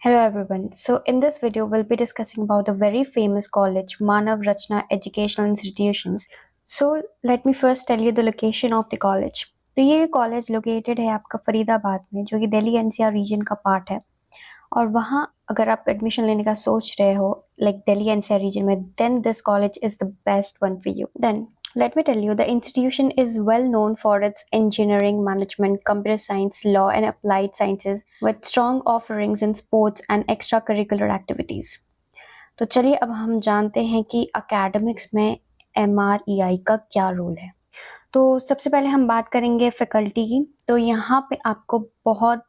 Hello everyone. So in this video we'll be discussing about the very famous college Manav Rachna Educational Institutions. So let me first tell you the location of the college. तो ये college located है आपका फरीदाबाद में जो कि Delhi NCR reason का part है और वहाँ अगर आप एडमिशन लेने का सोच रहे हो लाइक दिल्ली एनसीआर रीजन में then this college is the best one for you. Then let me tell you, the institution is well known for its engineering, management, computer science, law, and applied sciences with strong offerings in sports and extracurricular activities. तो चलिए अब हम जानते हैं कि academics में MREI का क्या रोल है. तो सबसे पहले हम बात करेंगे फैकल्टी की. तो यहाँ पे आपको बहुत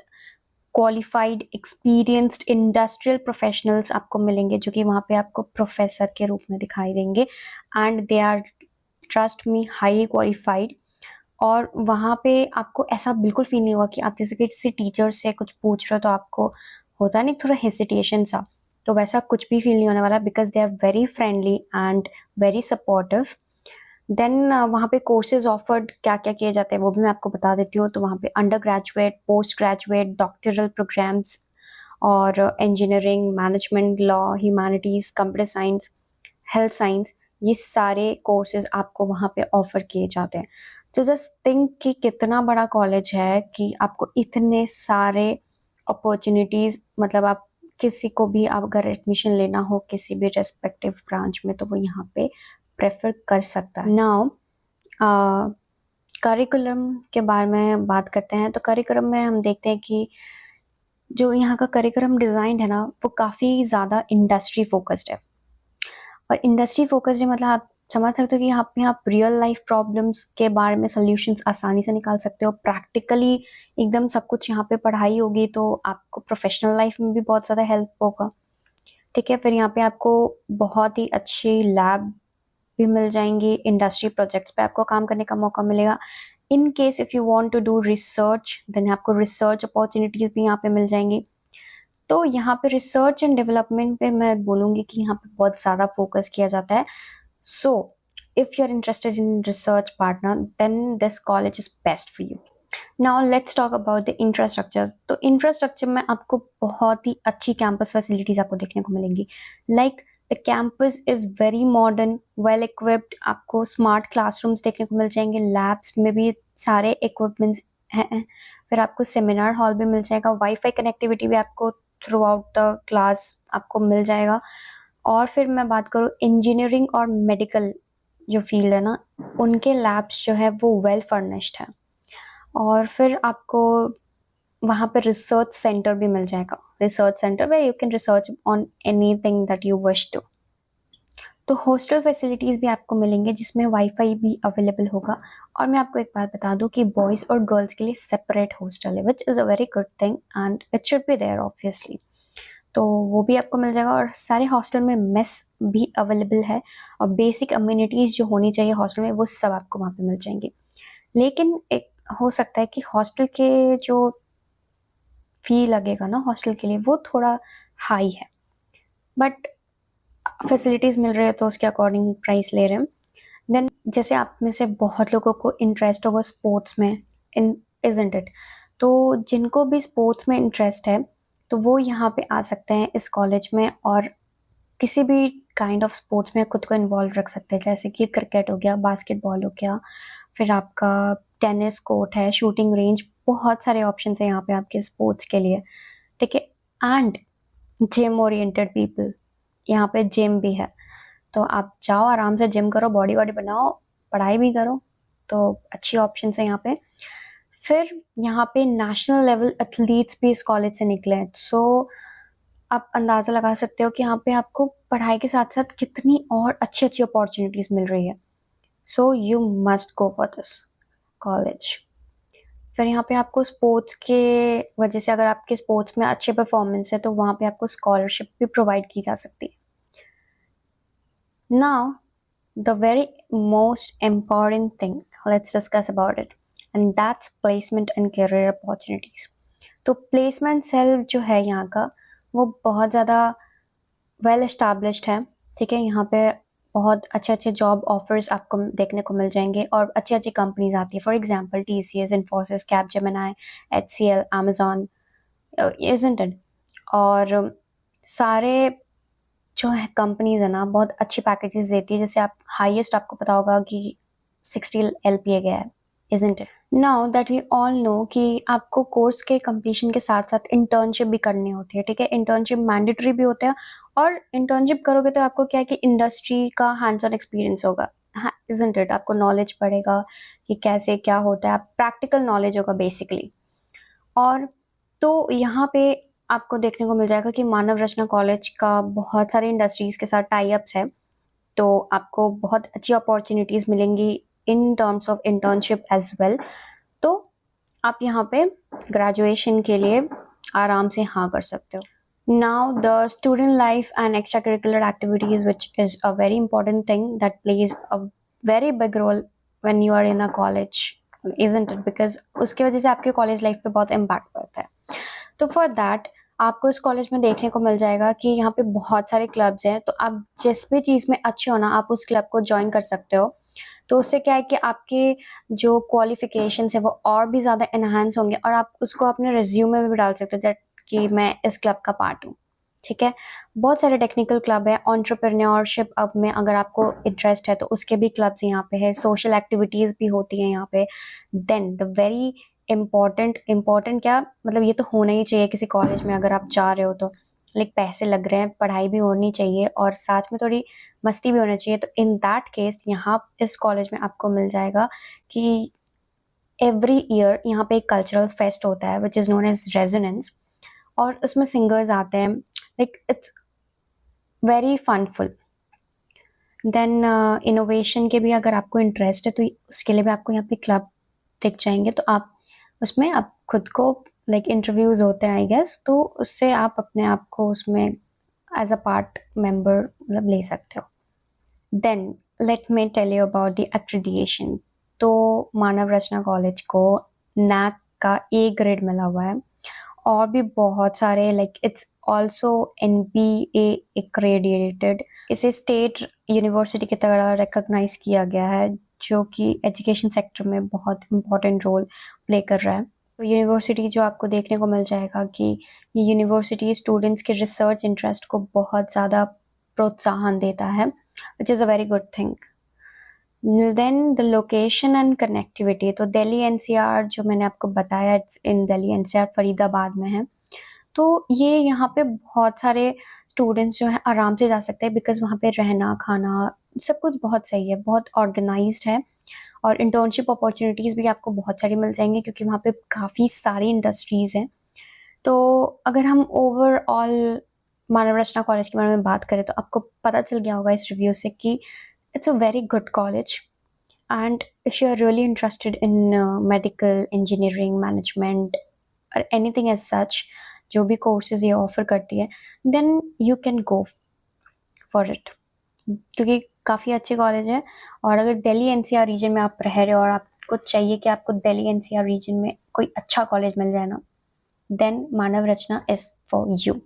क्वालिफाइड एक्सपीरियंस्ड इंडस्ट्रियल प्रोफेशनल्स आपको मिलेंगे जो कि वहाँ पे आपको प्रोफेसर के रूप में दिखाई देंगे and they are trust me highly qualified. और वहाँ पे आपको ऐसा बिल्कुल फील नहीं होगा कि आप जैसे कि किसी टीचर से कुछ पूछ रहे हो तो आपको होता नहीं थोड़ा हेसिटेशन सा, तो वैसा कुछ भी फील नहीं होने वाला because they are very friendly and very supportive. Then वहाँ पे कोर्सेज ऑफर्ड क्या क्या किए जाते हैं वो भी मैं आपको बता देती हूँ. तो वहाँ पे undergraduate, postgraduate, doctoral programmes और engineering, management, law, humanities, computer science, health science, ये सारे कोर्सेज आपको वहाँ पे ऑफर किए जाते हैं. तो जस्ट थिंक कि कितना बड़ा कॉलेज है कि आपको इतने सारे अपॉर्चुनिटीज़, मतलब आप किसी को भी आप अगर एडमिशन लेना हो किसी भी रेस्पेक्टिव ब्रांच में तो वो यहाँ पे प्रेफर कर सकता है. नाउ करिकुलम के बारे में बात करते हैं. तो करिकुलम में हम देखते हैं कि जो यहाँ का करिकुलम डिज़ाइन है ना वो काफ़ी ज़्यादा इंडस्ट्री फोकस्ड है. और इंडस्ट्री फोकस्ड है मतलब आप समझ सकते हो कि यहाँ पे आप रियल लाइफ प्रॉब्लम्स के बारे में सॉल्यूशंस आसानी से निकाल सकते हो. प्रैक्टिकली एकदम सब कुछ यहाँ पे पढ़ाई होगी तो आपको प्रोफेशनल लाइफ में भी बहुत ज़्यादा हेल्प होगा. ठीक है. फिर यहाँ पे आपको बहुत ही अच्छी लैब भी मिल जाएंगी. इंडस्ट्री प्रोजेक्ट्स पे आपको काम करने का मौका मिलेगा. In case if you want to do research then आपको रिसर्च अपॉर्चुनिटीज़ भी यहाँ पे मिल जाएंगी. तो यहाँ पे रिसर्च एंड डेवलपमेंट पे मैं बोलूँगी कि यहाँ पे बहुत ज़्यादा फोकस किया जाता है. So if you are interested in research partner then this college is best for you. Now let's talk about the infrastructure. तो इंफ्रास्ट्रक्चर में आपको बहुत ही अच्छी कैंपस फैसिलिटीज़ आपको देखने को मिलेंगी. Like the campus is very modern, well equipped. आपको स्मार्ट क्लासरूम्स देखने को मिल जाएंगे. लैब्स में भी सारे इक्विपमेंट्स हैं. फिर आपको सेमिनार हॉल भी मिल जाएगा. वाईफाई कनेक्टिविटी भी आपको थ्रू आउट द क्लास आपको मिल जाएगा. और फिर मैं बात करूँ इंजीनियरिंग और मेडिकल जो फील्ड है ना उनके लैब्स जो है वो वेल फर्निश्ड है. और फिर आपको वहाँ पे रिसर्च सेंटर भी मिल जाएगा. रिसर्च सेंटर में you can research on anything that you wish to. तो हॉस्टल फैसिलिटीज़ भी आपको मिलेंगे जिसमें वाईफाई भी अवेलेबल होगा. और मैं आपको एक बात बता दूं कि बॉयज़ और गर्ल्स के लिए सेपरेट हॉस्टल है which is a very good thing and it should be there obviously. तो वो भी आपको मिल जाएगा. और सारे हॉस्टल में मेस भी अवेलेबल है और बेसिक अम्यूनिटीज़ जो होनी चाहिए हॉस्टल में वो सब आपको वहाँ पे मिल जाएंगे. लेकिन एक हो सकता है कि हॉस्टल के जो फी लगेगा ना हॉस्टल के लिए वो थोड़ा हाई है बट फैसिलिटीज़ मिल रही है तो उसके अकॉर्डिंग प्राइस ले रहे हैं. देन जैसे आप में से बहुत लोगों को इंटरेस्ट होगा स्पोर्ट्स में इन इज़न्ट इट. तो जिनको भी स्पोर्ट्स में इंटरेस्ट है तो वो यहाँ पे आ सकते हैं इस कॉलेज में और किसी भी काइंड ऑफ स्पोर्ट्स में खुद को इन्वॉल्व रख सकते हैं. जैसे कि क्रिकेट हो गया, बास्केटबॉल हो गया, फिर आपका टेनिस कोर्ट है, शूटिंग रेंज, बहुत सारे ऑप्शन है यहाँ पे आपके स्पोर्ट्स के लिए. ठीक है. एंड जिम ओरिएंटेड पीपल, यहाँ पे जिम भी है. तो आप जाओ आराम से जिम करो, बॉडी वॉडी बनाओ, पढ़ाई भी करो. तो अच्छी ऑप्शन है यहाँ पे. फिर यहाँ पे नेशनल लेवल एथलीट्स भी इस कॉलेज से निकले हैं. सो आप अंदाज़ा लगा सकते हो कि यहाँ पे आपको पढ़ाई के साथ साथ कितनी और अच्छी अच्छी अपॉर्चुनिटीज़ मिल रही है. So you must go for this college. फिर यहाँ पे आपको स्पोर्ट्स के वजह से अगर आपके स्पोर्ट्स में अच्छे परफॉर्मेंस है तो वहाँ पे आपको स्कॉलरशिप भी प्रोवाइड की जा सकती है. Now, the very most important thing, let's discuss about it, and that's placement and career opportunities. तो प्लेसमेंट सेल जो है यहाँ का वो बहुत ज़्यादा वेल एस्टैब्लिश्ड है. ठीक है. यहाँ पे बहुत अच्छे अच्छे जॉब ऑफर्स आपको देखने को मिल जाएंगे और अच्छी अच्छी कंपनीज आती है. For example TCS, Infosys, Capgemini, HCL, Amazon, isn't it? और सारे जो है कंपनीज़ है ना बहुत अच्छी पैकेजेस देती है, जैसे आप हाईएस्ट आपको पता होगा कि 60 LPA गया है, isn't it? Now that we all know कि आपको कोर्स के कंप्लीशन के साथ-साथ इंटर्नशिप भी करनी होती है, ठीक है? इंटर्नशिप मैंडेटरी भी होता है और इंटर्नशिप करोगे तो आपको क्या है कि इंडस्ट्री का हैंड्स ऑन एक्सपीरियंस होगा, हाँ, इज़न्ट इट? आपको नॉलेज पड़ेगा कि कैसे क्या होता है, प्रैक्टिकल नॉलेज होगा बेसिकली। और तो यहाँ पे आपको देखने को मिल जाएगा कि मानव रचना कॉलेज का बहुत सारे इंडस्ट्रीज़ के साथ टाई अप्स है, तो आपको बहुत अच्छी अपॉर्च्युनिटीज़ मिलेंगी in terms of internship as well. तो आप यहाँ पे ग्रेजुएशन के लिए आराम से हाँ कर सकते हो। Now the student life and extracurricular activities, which is a very important thing that plays a very big role when you are in a college, isn't it? Because उसकी वजह से आपके कॉलेज लाइफ पे बहुत इम्पैक्ट पड़ता है। तो for that आपको इस कॉलेज में देखने को मिल जाएगा कि यहाँ पे बहुत सारे क्लब्स हैं, तो आप जिस भी चीज़ में अच्छे हो ना, आप उस क्लब को जॉइन कर सकते हो। तो उससे क्या है कि आपके जो क्वालिफिकेशंस है वो और भी ज़्यादा एनहांस होंगे और आप उसको अपने रिज्यूमे में भी डाल सकते हो दैट कि मैं इस क्लब का पार्ट हूँ, ठीक है? बहुत सारे टेक्निकल क्लब है, एंटरप्रेन्योरशिप अब में अगर आपको इंटरेस्ट है तो उसके भी क्लब्स यहाँ पे है, सोशल एक्टिविटीज़ भी होती हैं यहाँ पे। देन द वेरी इम्पोर्टेंट क्या मतलब ये तो होना ही चाहिए किसी कॉलेज में अगर आप जा रहे हो तो, लाइक पैसे लग रहे हैं, पढ़ाई भी होनी चाहिए और साथ में थोड़ी मस्ती भी होनी चाहिए। तो इन दैट केस यहाँ इस कॉलेज में आपको मिल जाएगा कि एवरी ईयर यहाँ पे एक कल्चरल फेस्ट होता है which is known as resonance और उसमें सिंगर्स आते हैं, like it's very funful. Then innovation के भी अगर आपको इंटरेस्ट है तो उसके लिए भी आपको यहाँ पे क्लब दिख जाएंगे, तो आप उसमें आप खुद को लाइक इंटरव्यूज होते हैं आई गेस, तो उससे आप अपने आप को उसमें एज अ पार्ट मेंबर मतलब ले सकते हो। Then let me tell you about the accreditation. तो मानव रचना कॉलेज को नैक का ए ग्रेड मिला हुआ है और भी बहुत सारे like it's also NBA accredited. इसे स्टेट यूनिवर्सिटी की तरह रिकॉग्नाइज किया गया है जो कि एजुकेशन सेक्टर में बहुत इम्पोर्टेंट रोल प्ले कर रहा है। तो यूनिवर्सिटी जो आपको देखने को मिल जाएगा कि ये यूनिवर्सिटी स्टूडेंट्स के रिसर्च इंटरेस्ट को बहुत ज़्यादा प्रोत्साहन देता है, which is a very good thing. Then the location and connectivity, तो दिल्ली NCR जो मैंने आपको बताया it's in Delhi NCR Faridabad में है, तो ये यहाँ पे बहुत सारे स्टूडेंट्स जो हैं आराम से जा सकते हैं बिकॉज़ वहाँ पे रहना खाना सब कुछ बहुत सही है, बहुत ऑर्गेनाइज्ड है और इंटर्नशिप अपॉर्चुनिटीज़ भी आपको बहुत सारी मिल जाएंगी क्योंकि वहाँ पे काफ़ी सारी इंडस्ट्रीज़ हैं। तो अगर हम ओवरऑल मानव रचना कॉलेज के बारे में बात करें तो आपको पता चल गया होगा इस रिव्यू से कि it's a very good college and if you are really interested in medical engineering management और एनीथिंग एज सच जो भी कोर्सेज ये ऑफर करती है then you can go for it क्योंकि काफ़ी अच्छे कॉलेज है। और अगर दिल्ली NCR रीजन में आप रह रहे हो और आपको चाहिए कि आपको दिल्ली NCR रीजन में कोई अच्छा कॉलेज मिल जाए ना, then Manav Rachna is for you.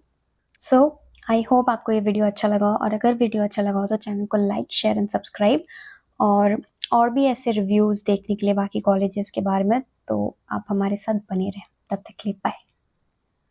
So I hope आपको ये वीडियो अच्छा लगा और अगर वीडियो अच्छा लगा हो तो चैनल को लाइक शेयर एंड सब्सक्राइब और भी ऐसे रिव्यूज़ देखने के लिए बाकी कॉलेजेस के बारे में, तो आप हमारे साथ बने रहें। तब तक के लिए बाय।